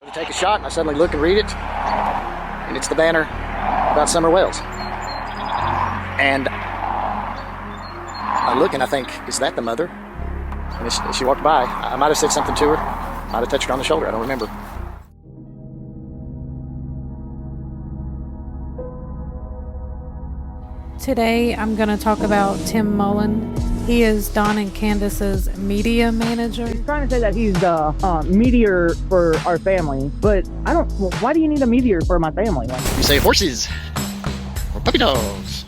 To take a shot, and I suddenly look and read it, and it's the banner about Summer Wells. And I look and I think, is that the mother? And as she walked by, I might have said something to her, might have touched her on the shoulder, I don't remember. Today I'm going to talk about Tim Mullen. He is Don and Candus's media manager. He's trying to say that he's the meteor for our family, but I don't. Well, why do you need a meteor for my family? You say horses, or puppy dogs,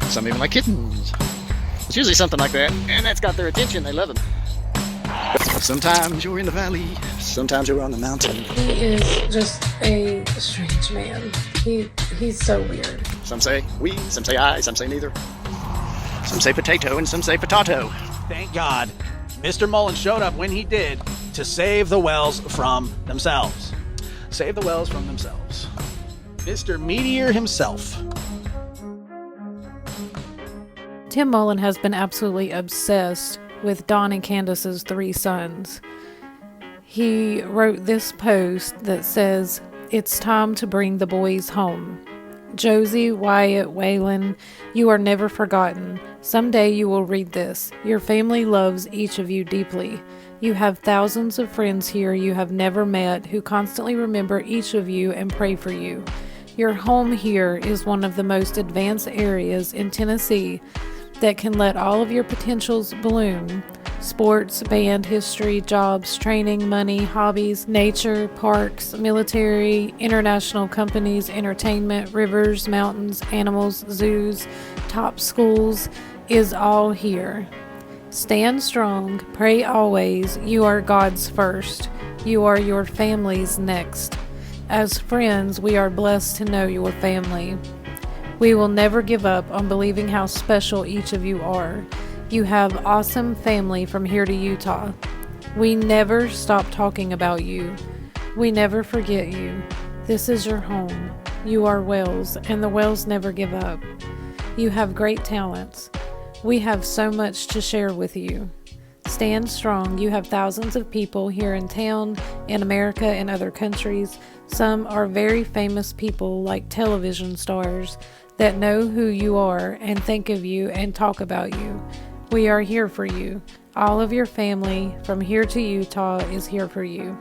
some even like kittens. It's usually something like that, and that's got their attention, they love him. Sometimes you're in the valley, sometimes you're on the mountain. He is just a strange man. He's so weird. Some say we, some say I, some say neither. Some say potato and some say potato. Thank God Mr. Mullen showed up when he did to save the Wells from themselves. Save the Wells from themselves. Mr. Meteor himself. Tim Mullen has been absolutely obsessed with Don and Candus's 3 sons. He wrote this post that says, "It's time to bring the boys home. Josie, Wyatt, Waylon, you are never forgotten. Someday you will read this. Your family loves each of you deeply. You have thousands of friends here you have never met who constantly remember each of you and pray for you. Your home here is one of the most advanced areas in Tennessee that can let all of your potentials bloom. Sports, band, history, jobs, training, money, hobbies, nature, parks, military, international companies, entertainment, rivers, mountains, animals, zoos, top schools is all here. Stand strong, pray always. You are God's first. You are your family's next. As friends, we are blessed to know your family. We will never give up on believing how special each of you are. You have awesome family from here to Utah. We never stop talking about you. We never forget you. This is your home. You are Wells, and the Wells never give up. You have great talents. We have so much to share with you. Stand strong. You have thousands of people here in town, in America, and other countries. Some are very famous people like television stars that know who you are and think of you and talk about you. We are here for you. All of your family from here to Utah is here for you.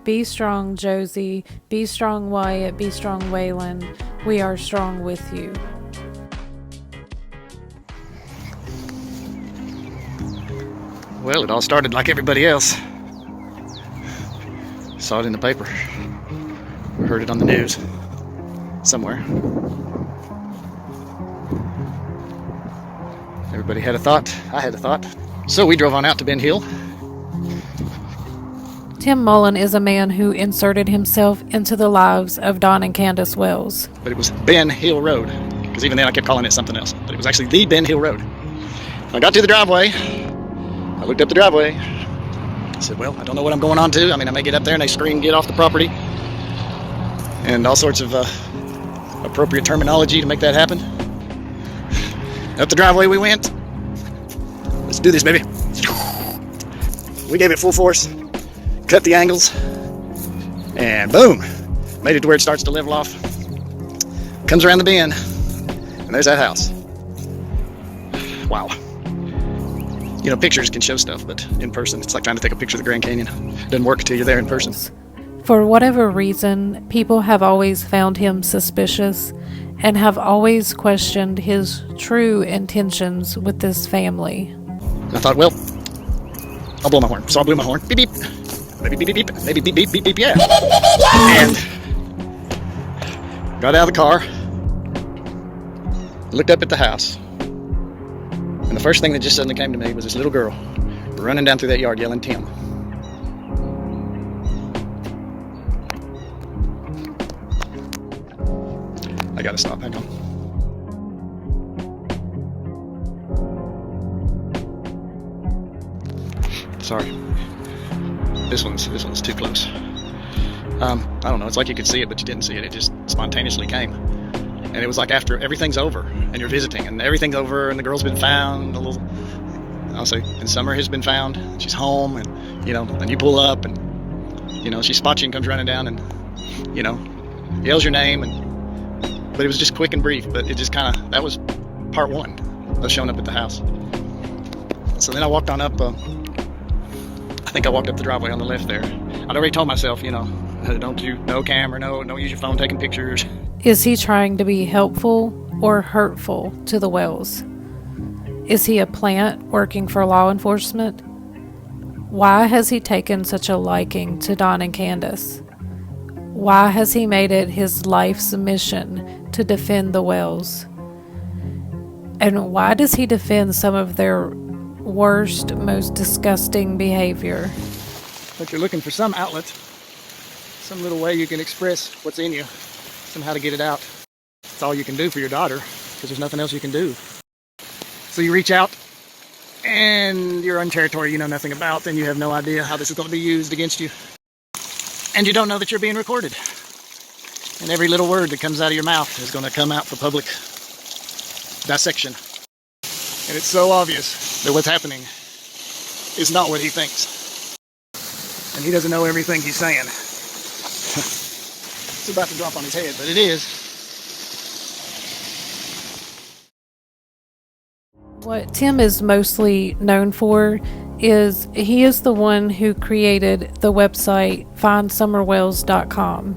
Be strong, Josie. Be strong, Wyatt. Be strong, Waylon. We are strong with you." Well, it all started like everybody else. Saw it in the paper. Heard it on the news. Somewhere. Everybody had a thought. I had a thought. So we drove on out to Ben Hill. Tim Mullen is a man who inserted himself into the lives of Don and Candus Wells. But it was Ben Hill Road. Because even then I kept calling it something else. But it was actually the Ben Hill Road. I got to the driveway. I looked up the driveway. I said, well, I don't know what I'm going on to. I mean, I may get up there and they scream, get off the property. And all sorts of appropriate terminology to make that happen. Up the driveway we went. Let's do this, baby. We gave it full force. Cut the angles. And boom. Made it to where it starts to level off. Comes around the bend. And there's that house. Wow. You know, pictures can show stuff, but in person, it's like trying to take a picture of the Grand Canyon. It doesn't work until you're there in person. For whatever reason, people have always found him suspicious and have always questioned his true intentions with this family. I thought, well, I'll blow my horn. So I blew my horn. Beep, beep. Maybe beep, beep, beep. Maybe beep, beep, beep, beep, yeah. And got out of the car, looked up at the house, and the first thing that just suddenly came to me was this little girl running down through that yard yelling, "Tim." I gotta stop. Hang on. Sorry. This one's too close. I don't know. It's like you could see it, but you didn't see it. It just spontaneously came, and it was like after everything's over and you're visiting, and everything's over, and the girl's been found. I'll say, and Summer has been found. She's home, and you know, and you pull up, and You know, she spots you and comes running down and, you know, yells your name. But it was just quick and brief. But it just kind of, that was part one of showing up at the house. So then I walked on up, I think I walked up the driveway on the left there. I'd already told myself, you know, no camera, don't use your phone taking pictures. Is he trying to be helpful or hurtful to the Wells? Is he a plant working for law enforcement? Why has he taken such a liking to Don and Candus? Why has he made it his life's mission to defend the Wells? And why does he defend some of their worst, most disgusting behavior? But you're looking for some outlet, some little way you can express what's in you, somehow to get it out. It's all you can do for your daughter, because there's nothing else you can do. So you reach out, and you're on territory you know nothing about, and you have no idea how this is going to be used against you. And you don't know that you're being recorded. And every little word that comes out of your mouth is going to come out for public dissection. And it's so obvious that what's happening is not what he thinks. And he doesn't know everything he's saying. It's about to drop on his head, but it is. What Tim is mostly known for is he is the one who created the website findsummerwells.com.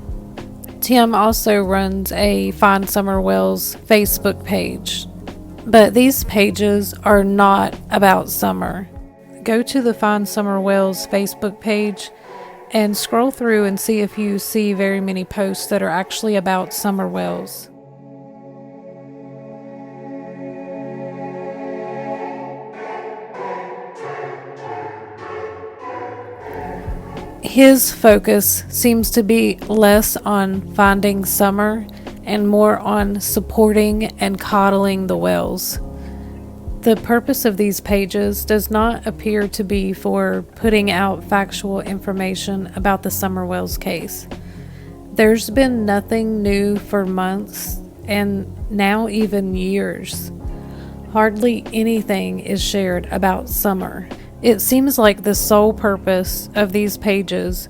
Tim also runs a Find Summer Wells Facebook page, but these pages are not about summer. Go to the Find Summer Wells Facebook page and scroll through and see if you see very many posts that are actually about summer wells. His focus seems to be less on finding summer and more on supporting and coddling the Wells. The purpose of these pages does not appear to be for putting out factual information about the Summer Wells case. There's been nothing new for months and now even years. Hardly anything is shared about summer. It seems like the sole purpose of these pages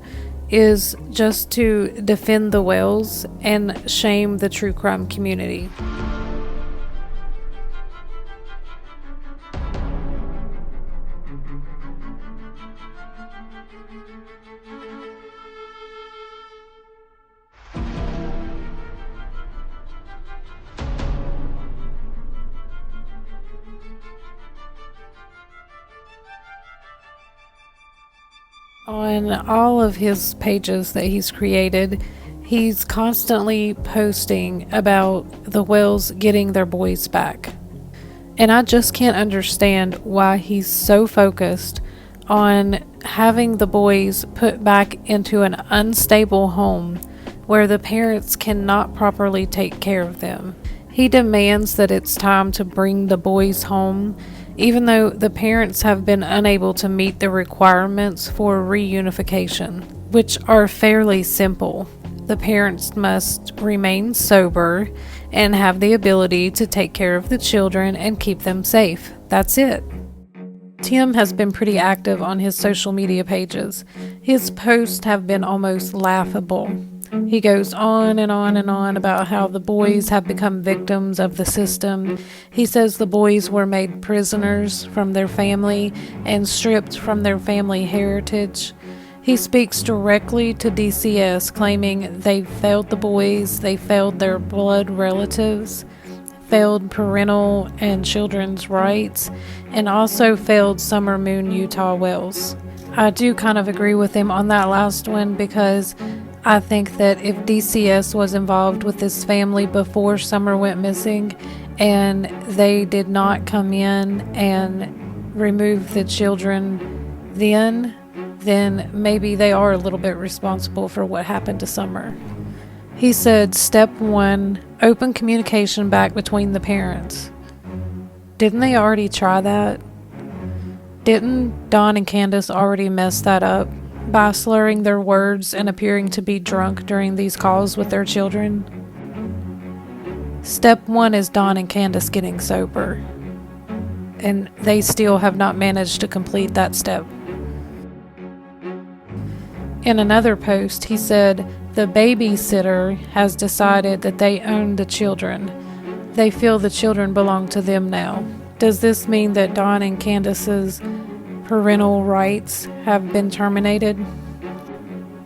is just to defend the Wells and shame the true crime community. On all of his pages that he's created, he's constantly posting about the Wells getting their boys back. And I just can't understand why he's so focused on having the boys put back into an unstable home where the parents cannot properly take care of them. He demands that it's time to bring the boys home, even though the parents have been unable to meet the requirements for reunification, which are fairly simple. The parents must remain sober and have the ability to take care of the children and keep them safe. That's it. Tim has been pretty active on his social media pages. His posts have been almost laughable. He goes on and on and on about how the boys have become victims of the system. He says the boys were made prisoners from their family and stripped from their family heritage. He speaks directly to DCS, claiming they failed the boys, they failed their blood relatives, failed parental and children's rights, and also failed Summer Moon Utah Wells. I do kind of agree with him on that last one, because I think that if DCS was involved with this family before Summer went missing and they did not come in and remove the children then maybe they are a little bit responsible for what happened to Summer. He said, step 1, open communication back between the parents. Didn't they already try that? Didn't Don and Candus already mess that up by slurring their words and appearing to be drunk during these calls with their children? Step 1 is Don and Candus getting sober, and they still have not managed to complete that step. In another post, he said, "The babysitter has decided that they own the children. They feel the children belong to them now." Does this mean that Don and Candus's parental rights have been terminated?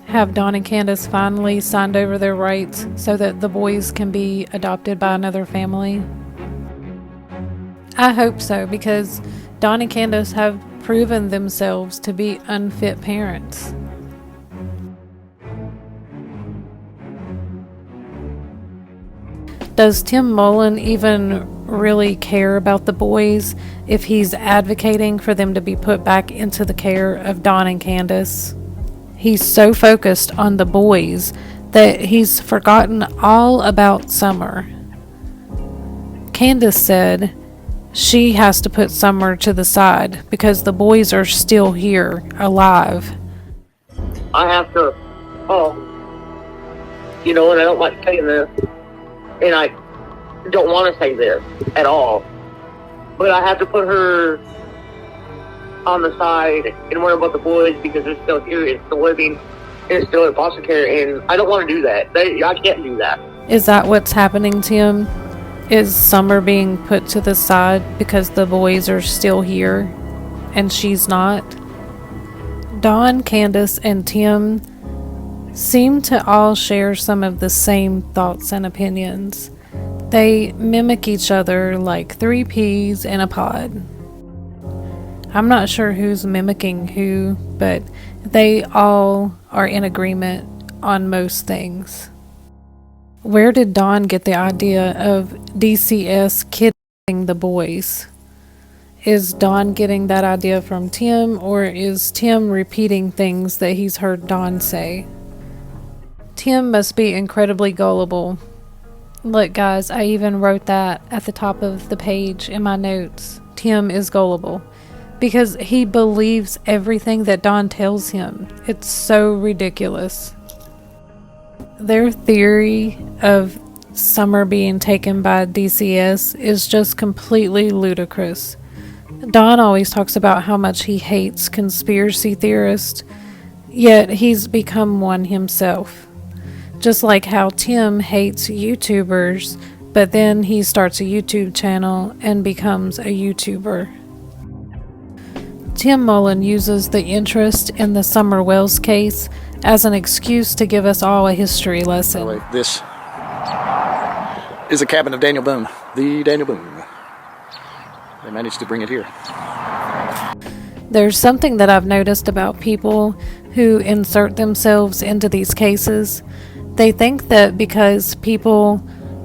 Have Don and Candus finally signed over their rights so that the boys can be adopted by another family? I hope so, because Don and Candus have proven themselves to be unfit parents. Does Tim Mullen even really care about the boys if he's advocating for them to be put back into the care of Don and Candus? He's so focused on the boys that he's forgotten all about Summer. Candus said she has to put Summer to the side because the boys are still here, alive. I have to, and I don't like saying this, and I don't want to say this at all, but I have to put her on the side and worry about the boys because they're still here, it's still living, and it's still in foster care, and I don't want to do that. I can't do that. Is that what's happening, Tim? Is Summer being put to the side because the boys are still here and she's not? Don, Candus, and Tim seem to all share some of the same thoughts and opinions. They mimic each other like three peas in a pod. I'm not sure who's mimicking who, but they all are in agreement on most things. Where did Don get the idea of DCS kidnapping the boys? Is Don getting that idea from Tim, or is Tim repeating things that he's heard Don say? Tim must be incredibly gullible. Look, guys, I even wrote that at the top of the page in my notes. Tim is gullible because he believes everything that Don tells him. It's so ridiculous. Their theory of Summer being taken by DCS is just completely ludicrous. Don always talks about how much he hates conspiracy theorists, yet he's become one himself. Just like how Tim hates YouTubers, but then he starts a YouTube channel and becomes a YouTuber. Tim Mullen uses the interest in the Summer Wells case as an excuse to give us all a history lesson. By the way, this is a cabin of Daniel Boone, the Daniel Boone. They managed to bring it here. There's something that I've noticed about people who insert themselves into these cases. They think that because people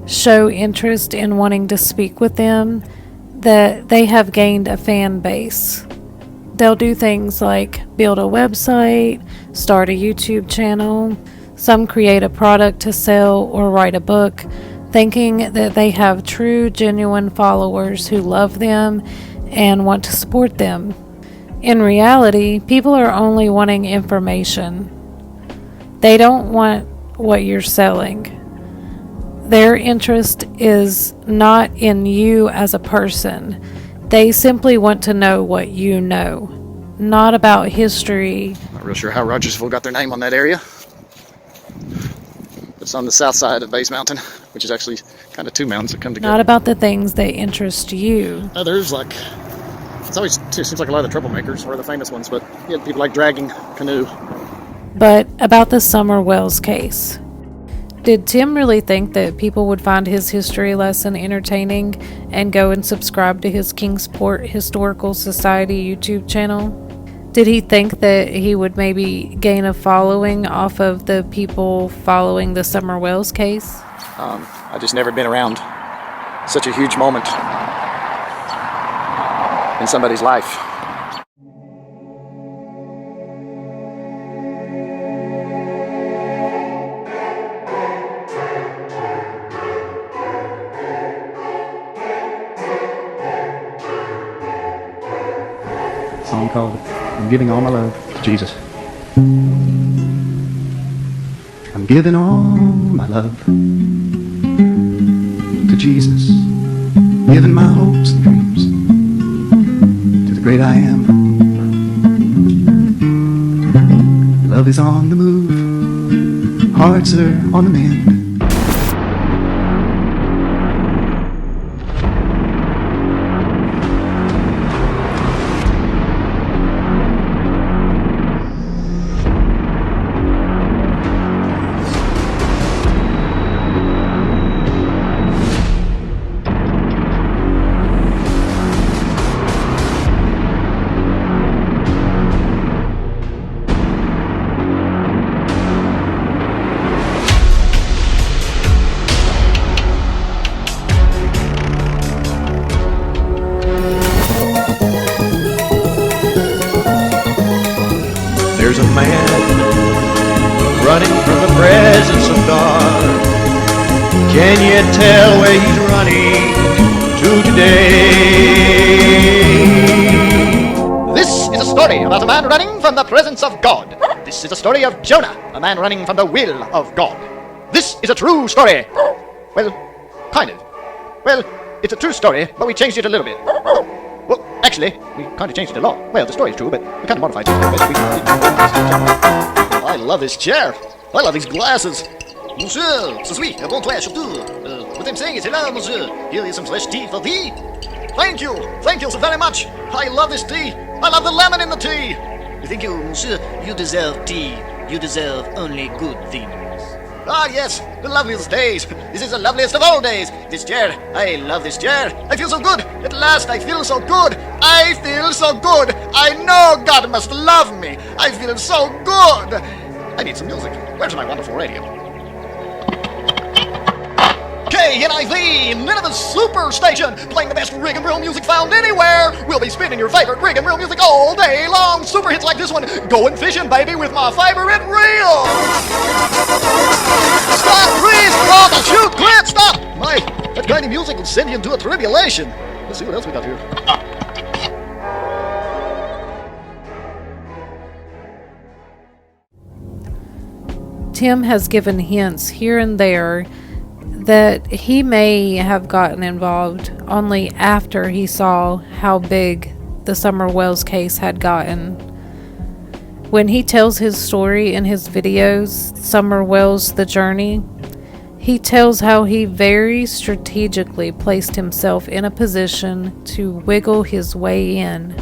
show interest in wanting to speak with them, that they have gained a fan base. They'll do things like build a website, start a YouTube channel, some create a product to sell or write a book, thinking that they have true, genuine followers who love them and want to support them. In reality, people are only wanting information. They don't want what you're selling. Their interest is not in you as a person. They simply want to know what you know, not about history. Not real sure how Rogersville got their name on that area. It's on the south side of Base Mountain, which is actually kind of two mountains that come together. Not about the things that interest you. There's it's always seems like a lot of the troublemakers are the famous ones, but you had people like Dragging Canoe. But about the Summer Wells case. Did Tim really think that people would find his history lesson entertaining and go and subscribe to his Kingsport Historical Society YouTube channel? Did he think that he would maybe gain a following off of the people following the Summer Wells case? I just never been around such a huge moment in somebody's life. Song called I'm Giving All My Love to Jesus. I'm giving all my love to Jesus, giving my hopes and dreams to the great I Am. Love is on the move, hearts are on the mend. There's a man running from the presence of God. Can you tell where he's running to today? This is a story about a man running from the presence of God. This is a story of Jonah, a man running from the will of God. This is a true story. Well, kind of. Well, it's a true story, but we changed it a little bit. Well, actually, we kind of changed it a lot. Well, the story is true, but we kind of modified it a little bit. I love this chair. I love these glasses. Monsieur, ce suis un bon toit surtout. What I'm saying is, hello, monsieur. Here is some fresh tea for thee. Thank you so very much. I love this tea. I love the lemon in the tea. Thank you, monsieur. You deserve tea. You deserve only good things. Ah, yes, the loveliest days. This is the loveliest of all days. This chair, I love this chair. I feel so good. At last, I feel so good. I feel so good. I know God must love me. I feel so good. I need some music. Where's my wonderful radio? KNIV, Nineveh's Super Station, playing the best rig and reel music found anywhere. We'll be spinning your favorite rig and reel music all day long. Super hits like this one, going fishing, baby, with my favorite reel. Stop, please, stop, I'll shoot, quit, stop. My, that kind of music will send you into a tribulation. Let's see what else we got here. Tim has given hints here and there that he may have gotten involved only after he saw how big the Summer Wells case had gotten. When he tells his story in his videos, Summer Wells The Journey, he tells how he very strategically placed himself in a position to wiggle his way in.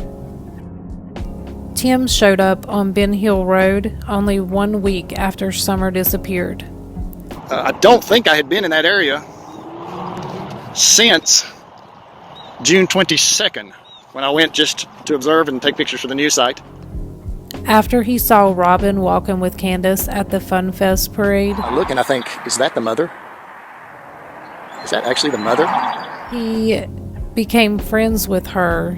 Tim showed up on Ben Hill Road only 1 week after Summer disappeared. I don't think I had been in that area since June 22nd, when I went just to observe and take pictures for the news site. After he saw Robin walking with Candus at the Fun Fest parade, I look and I think, is that the mother? Is that actually the mother? he became friends with her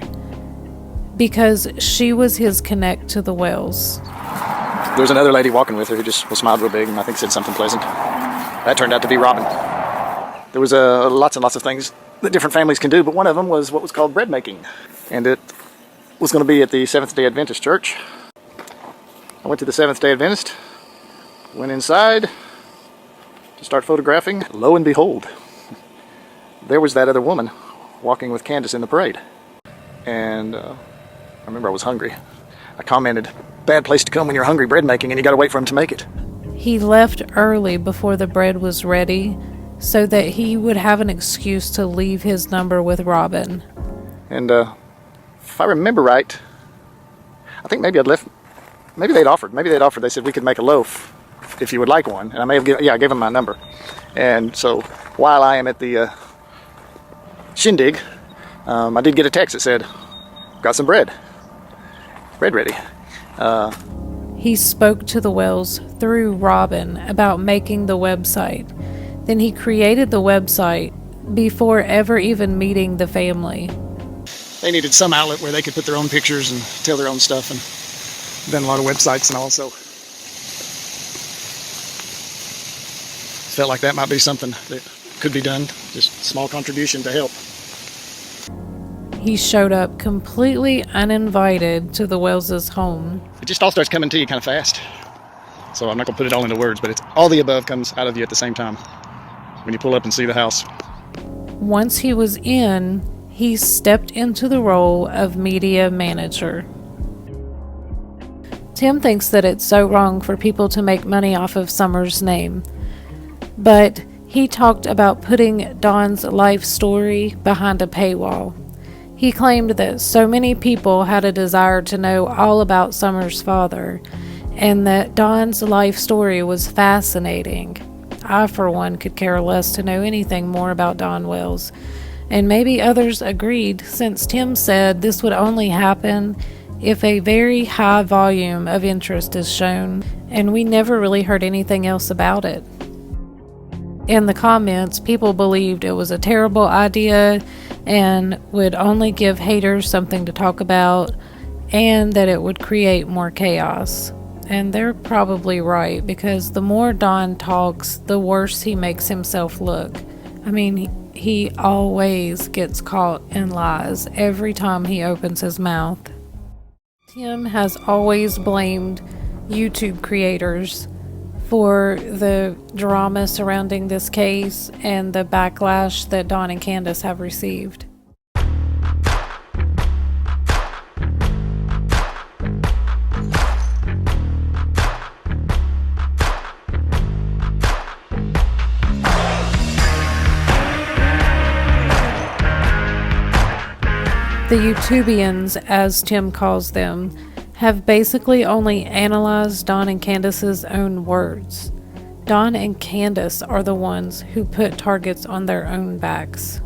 because she was his connect to the Wells. There was another lady walking with her who just smiled real big and I think said something pleasant. That turned out to be Robin. There was lots and lots of things that different families can do, but one of them was what was called bread making. And it was going to be at the Seventh-day Adventist church. I went to the Seventh-day Adventist, went inside to start photographing. Lo and behold, there was that other woman walking with Candus in the parade. And I remember I was hungry. I commented, bad place to come when you're hungry bread making and you gotta wait for him to make it. He left early before the bread was ready so that he would have an excuse to leave his number with Robin. And if I remember right, I think maybe I'd left, maybe they'd offered, they said we could make a loaf if you would like one. And I may have I gave them my number. And so while I am at the shindig, I did get a text that said, got some bread ready. He spoke to the Wells through Robin about making the website. Then he created the website before ever even meeting the family. They needed some outlet where they could put their own pictures and tell their own stuff, and done a lot of websites and all, so felt like that might be something that could be done, just a small contribution to help. He showed up completely uninvited to the Wells' home. It just all starts coming to you kind of fast. So I'm not going to put it all into words, but it's all the above comes out of you at the same time when you pull up and see the house. Once he was in, he stepped into the role of media manager. Tim thinks that it's so wrong for people to make money off of Summer's name, but he talked about putting Don's life story behind a paywall. He claimed that so many people had a desire to know all about Summer's father, and that Don's life story was fascinating. I, for one, could care less to know anything more about Don Wells, and maybe others agreed, since Tim said this would only happen if a very high volume of interest is shown, and we never really heard anything else about it. In the comments, people believed it was a terrible idea and would only give haters something to talk about, and that it would create more chaos. And they're probably right, because the more Don talks, the worse he makes himself look. I mean, he always gets caught in lies every time he opens his mouth. Tim has always blamed YouTube creators for the drama surrounding this case and the backlash that Don and Candus have received. The Youtubians, as Tim calls them, have basically only analyzed Don and Candus's own words. Don and Candus are the ones who put targets on their own backs.